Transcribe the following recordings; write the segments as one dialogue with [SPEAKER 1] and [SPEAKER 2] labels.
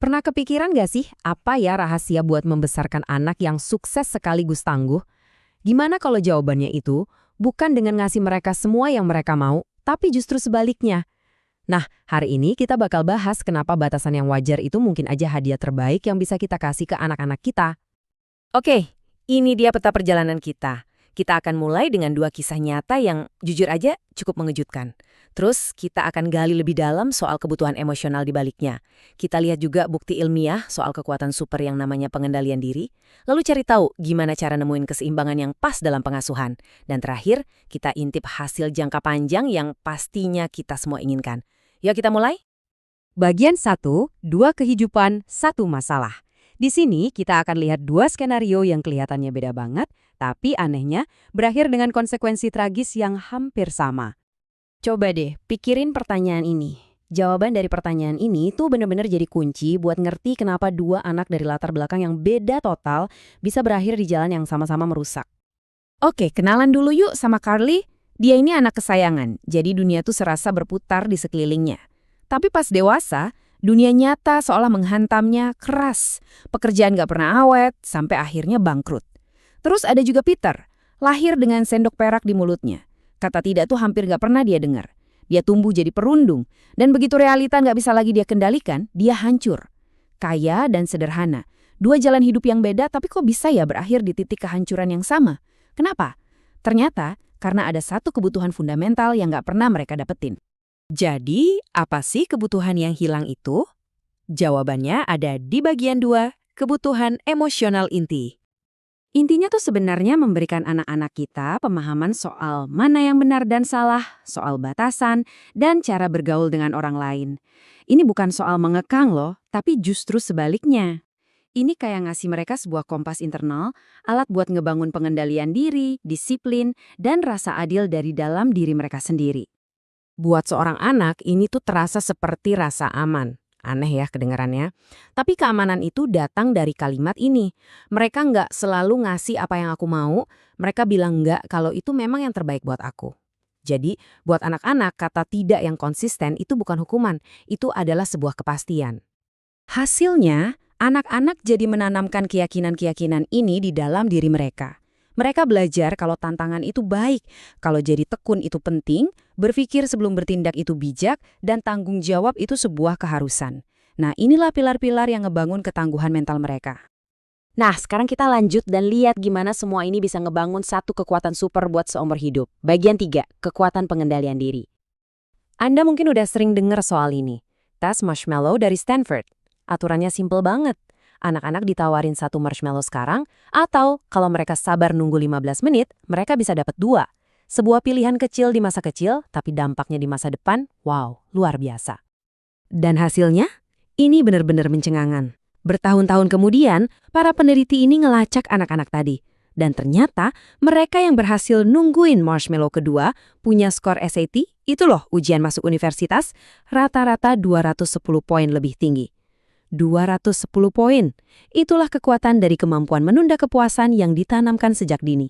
[SPEAKER 1] Pernah kepikiran gak sih apa ya rahasia buat membesarkan anak yang sukses sekaligus tangguh? Gimana kalau jawabannya itu bukan dengan ngasih mereka semua yang mereka mau, tapi justru sebaliknya? Nah, hari ini kita bakal bahas kenapa batasan yang wajar itu mungkin aja hadiah terbaik yang bisa kita kasih ke anak-anak kita.
[SPEAKER 2] Oke, ini dia peta perjalanan kita. Kita akan mulai dengan dua kisah nyata yang jujur aja cukup mengejutkan. Terus kita akan gali lebih dalam soal kebutuhan emosional di baliknya. Kita lihat juga bukti ilmiah soal kekuatan super yang namanya pengendalian diri. Lalu cari tahu gimana cara nemuin keseimbangan yang pas dalam pengasuhan. Dan terakhir, kita intip hasil jangka panjang yang pastinya kita semua inginkan. Yuk kita mulai?
[SPEAKER 1] Bagian 1, 2 kehidupan, 1 masalah. Di sini kita akan lihat dua skenario yang kelihatannya beda banget, tapi anehnya berakhir dengan konsekuensi tragis yang hampir sama. Coba deh, pikirin pertanyaan ini. Jawaban dari pertanyaan ini tuh bener-bener jadi kunci buat ngerti kenapa dua anak dari latar belakang yang beda total bisa berakhir di jalan yang sama-sama merusak.
[SPEAKER 2] Oke, kenalan dulu yuk sama Carly. Dia ini anak kesayangan, jadi dunia tuh serasa berputar di sekelilingnya. Tapi pas dewasa, dunia nyata seolah menghantamnya keras. Pekerjaan gak pernah awet, sampai akhirnya bangkrut. Terus ada juga Peter, lahir dengan sendok perak di mulutnya. Kata tidak tuh hampir gak pernah dia dengar. Dia tumbuh jadi perundung, dan begitu realita gak bisa lagi dia kendalikan, dia hancur. Kaya dan sederhana. Dua jalan hidup yang beda, tapi kok bisa ya berakhir di titik kehancuran yang sama? Kenapa? Ternyata karena ada satu kebutuhan fundamental yang gak pernah mereka dapetin.
[SPEAKER 1] Jadi, apa sih kebutuhan yang hilang itu? Jawabannya ada di bagian 2, kebutuhan emosional inti. Intinya tuh sebenarnya memberikan anak-anak kita pemahaman soal mana yang benar dan salah, soal batasan, dan cara bergaul dengan orang lain. Ini bukan soal mengekang loh, tapi justru sebaliknya. Ini kayak ngasih mereka sebuah kompas internal, alat buat ngebangun pengendalian diri, disiplin, dan rasa adil dari dalam diri mereka sendiri. Buat seorang anak, ini tuh terasa seperti rasa aman. Aneh ya kedengarannya. Tapi keamanan itu datang dari kalimat ini. Mereka nggak selalu ngasih apa yang aku mau, mereka bilang nggak kalau itu memang yang terbaik buat aku. Jadi, buat anak-anak, kata tidak yang konsisten itu bukan hukuman, itu adalah sebuah kepastian. Hasilnya, anak-anak jadi menanamkan keyakinan-keyakinan ini di dalam diri mereka. Mereka belajar kalau tantangan itu baik, kalau jadi tekun itu penting, berpikir sebelum bertindak itu bijak, dan tanggung jawab itu sebuah keharusan. Nah, inilah pilar-pilar yang ngebangun ketangguhan mental mereka. Nah, sekarang kita lanjut dan lihat gimana semua ini bisa ngebangun satu kekuatan super buat seumur hidup. Bagian 3, kekuatan pengendalian diri. Anda mungkin udah sering dengar soal ini. Tes marshmallow dari Stanford. Aturannya simple banget. Anak-anak ditawarin 1 marshmallow sekarang, atau kalau mereka sabar nunggu 15 menit, mereka bisa dapat 2. Sebuah pilihan kecil di masa kecil, tapi dampaknya di masa depan, wow, luar biasa. Dan hasilnya? Ini benar-benar mencengangkan. Bertahun-tahun kemudian, para peneliti ini ngelacak anak-anak tadi. Dan ternyata, mereka yang berhasil nungguin marshmallow kedua, punya skor SAT, itu loh ujian masuk universitas, rata-rata 210 poin lebih tinggi. 210 poin. Itulah kekuatan dari kemampuan menunda kepuasan yang ditanamkan sejak dini.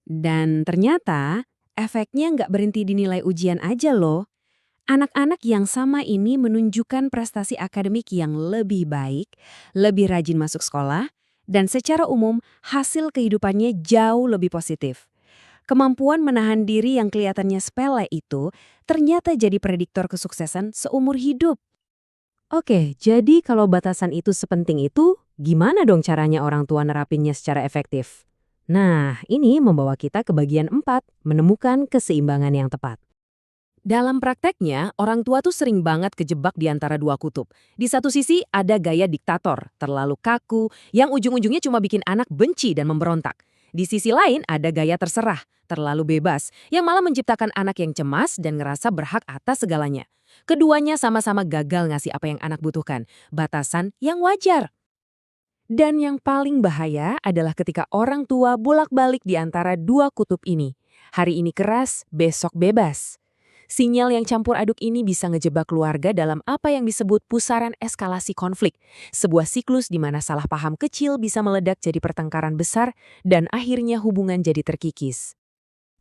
[SPEAKER 1] Dan ternyata, efeknya nggak berhenti di nilai ujian aja loh. Anak-anak yang sama ini menunjukkan prestasi akademik yang lebih baik, lebih rajin masuk sekolah, dan secara umum hasil kehidupannya jauh lebih positif. Kemampuan menahan diri yang kelihatannya sepele itu ternyata jadi prediktor kesuksesan seumur hidup. Oke, jadi kalau batasan itu sepenting itu, gimana dong caranya orang tua nerapinnya secara efektif? Nah, ini membawa kita ke bagian 4, menemukan keseimbangan yang tepat. Dalam prakteknya, orang tua tuh sering banget kejebak di antara dua kutub. Di satu sisi ada gaya diktator, terlalu kaku, yang ujung-ujungnya cuma bikin anak benci dan memberontak. Di sisi lain ada gaya terserah, terlalu bebas, yang malah menciptakan anak yang cemas dan ngerasa berhak atas segalanya. Keduanya sama-sama gagal ngasih apa yang anak butuhkan, batasan yang wajar. Dan yang paling bahaya adalah ketika orang tua bolak-balik di antara dua kutub ini. Hari ini keras, besok bebas. Sinyal yang campur aduk ini bisa ngejebak keluarga dalam apa yang disebut pusaran eskalasi konflik. Sebuah siklus di mana salah paham kecil bisa meledak jadi pertengkaran besar dan akhirnya hubungan jadi terkikis.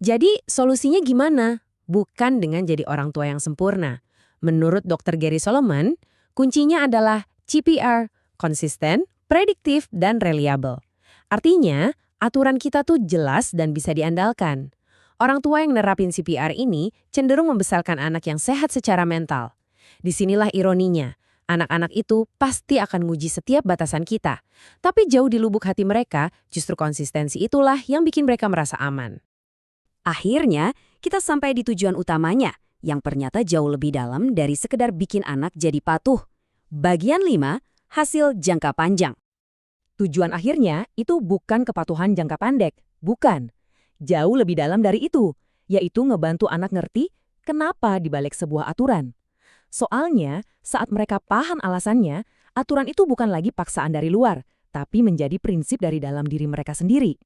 [SPEAKER 1] Jadi solusinya gimana? Bukan dengan jadi orang tua yang sempurna. Menurut Dr. Gary Solomon, kuncinya adalah CPR, konsisten, prediktif, dan reliable. Artinya, aturan kita tuh jelas dan bisa diandalkan. Orang tua yang nerapin CPR ini cenderung membesarkan anak yang sehat secara mental. Disinilah ironinya. Anak-anak itu pasti akan nguji setiap batasan kita. Tapi jauh di lubuk hati mereka, justru konsistensi itulah yang bikin mereka merasa aman. Akhirnya, kita sampai di tujuan utamanya, yang ternyata jauh lebih dalam dari sekedar bikin anak jadi patuh. Bagian 5, hasil jangka panjang. Tujuan akhirnya itu bukan kepatuhan jangka pendek, bukan. Jauh lebih dalam dari itu, yaitu ngebantu anak ngerti kenapa dibalik sebuah aturan. Soalnya, saat mereka paham alasannya, aturan itu bukan lagi paksaan dari luar, tapi menjadi prinsip dari dalam diri mereka sendiri.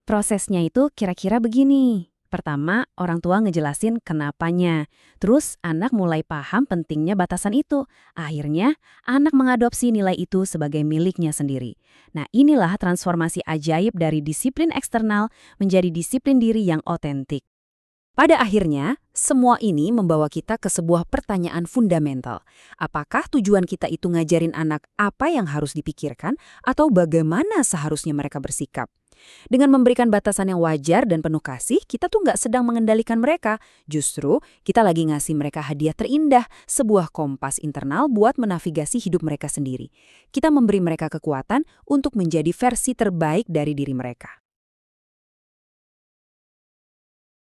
[SPEAKER 1] Prosesnya itu kira-kira begini. Pertama, orang tua ngejelasin kenapanya. Terus, anak mulai paham pentingnya batasan itu. Akhirnya, anak mengadopsi nilai itu sebagai miliknya sendiri. Nah, inilah transformasi ajaib dari disiplin eksternal menjadi disiplin diri yang otentik. Pada akhirnya, semua ini membawa kita ke sebuah pertanyaan fundamental. Apakah tujuan kita itu ngajarin anak apa yang harus dipikirkan atau bagaimana seharusnya mereka bersikap? Dengan memberikan batasan yang wajar dan penuh kasih, kita tuh nggak sedang mengendalikan mereka. Justru, kita lagi ngasih mereka hadiah terindah, sebuah kompas internal buat menavigasi hidup mereka sendiri. Kita memberi mereka kekuatan untuk menjadi versi terbaik dari diri mereka.